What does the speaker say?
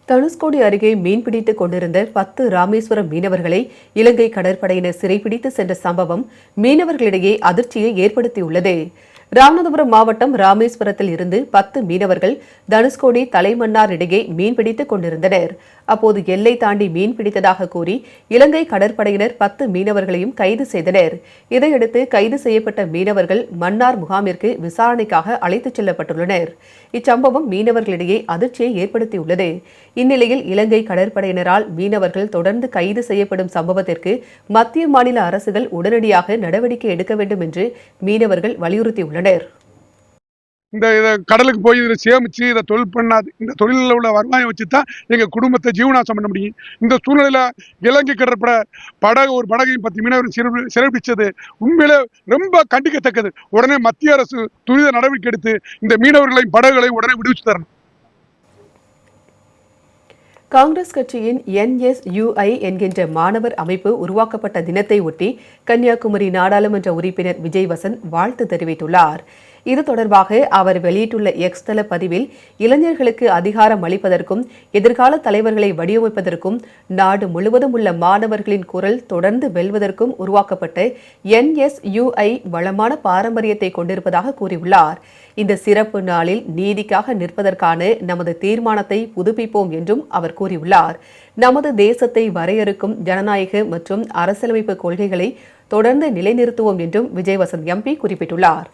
தனுஷ்கோடி அருகே மீன்பிடித்துக் கொண்டிருந்த 10 ராமேஸ்வரம் மீனவர்களை இலங்கை கடற்படையினர் சிறைபிடித்து சென்ற சம்பவம் மீனவர்களிடையே அதிர்ச்சியை ஏற்படுத்தியுள்ளது. ராமநாதபுரம் மாவட்டம் ராமேஸ்வரத்தில் இருந்து 10 மீனவர்கள் தனுஷ்கோடி தலைமன்னார் இடையே மீன்பிடித்துக் கொண்டிருந்தனர். அப்போது எல்லை தாண்டி மீன்பிடித்ததாக கூறி இலங்கை கடற்படையினர் 10 மீனவர்களையும் கைது செய்தனர். இதையடுத்து கைது செய்யப்பட்ட மீனவர்கள் மன்னார் முகாமிற்கு விசாரணைக்காக அழைத்துச் செல்லப்பட்டுள்ளனர். இச்சம்பவம் மீனவர்களிடையே அதிர்ச்சியை ஏற்படுத்தியுள்ளது. இந்நிலையில் இலங்கை கடற்படையினரால் மீனவர்கள் தொடர்ந்து கைது செய்யப்படும் சம்பவத்திற்கு மத்திய மாநில அரசுகள் உடனடியாக நடவடிக்கை எடுக்க வேண்டும் என்று மீனவர்கள் வலியுறுத்தியுள்ளனர். இந்த கடலுக்கு போய் இதில் சேமிச்சு இதை தொழில் பண்ணாது. இந்த தொழிலில் உள்ள வருவாயை வச்சு தான் எங்கள் குடும்பத்தை ஜீவனாசம் பண்ண முடியும். இந்த சூழ்நிலையில் இலங்கை கடற்படை ஒரு படகையும் 10 மீனவர்கள் சிறைபிடிச்சது உண்மையிலே ரொம்ப கண்டிக்கத்தக்கது. உடனே மத்திய அரசு துரித நடவடிக்கை எடுத்து இந்த மீனவர்களையும் படகுகளையும் உடனே விடுவிச்சு தரணும். காங்கிரஸ் கட்சியின் NSUI என்கின்ற மாணவர் அமைப்பு உருவாக்கப்பட்ட தினத்தை ஒட்டி கன்னியாகுமரி நாடாளுமன்ற உறுப்பினர் விஜய் வசந்த் வாழ்த்து தெரிவித்துள்ளார். இது தொடர்பாக அவர் வெளியிட்டுள்ள எக்ஸ் தள பதிவில் இளைஞர்களுக்கு அதிகாரம் அளிப்பதற்கும் எதிர்கால தலைவர்களை வடிவமைப்பதற்கும் நாடு முழுவதும் உள்ள மாணவர்களின் குரல் தொடர்ந்து வெல்வதற்கும் உருவாக்கப்பட்ட NSUI வளமான பாரம்பரியத்தை கொண்டிருப்பதாக கூறியுள்ளார். இந்த சிறப்பு நாளில் நீதிக்காக நிற்பதற்கான நமது தீர்மானத்தை புதுப்பிப்போம் என்றும் அவர் கூறியுள்ளார். நமது தேசத்தை வரையறுக்கும் ஜனநாயக மற்றும் அரசியலமைப்பு கொள்கைகளை தொடர்ந்து நிலைநிறுத்துவோம் என்றும் விஜய் வசந்த் MP குறிப்பிட்டுள்ளார்.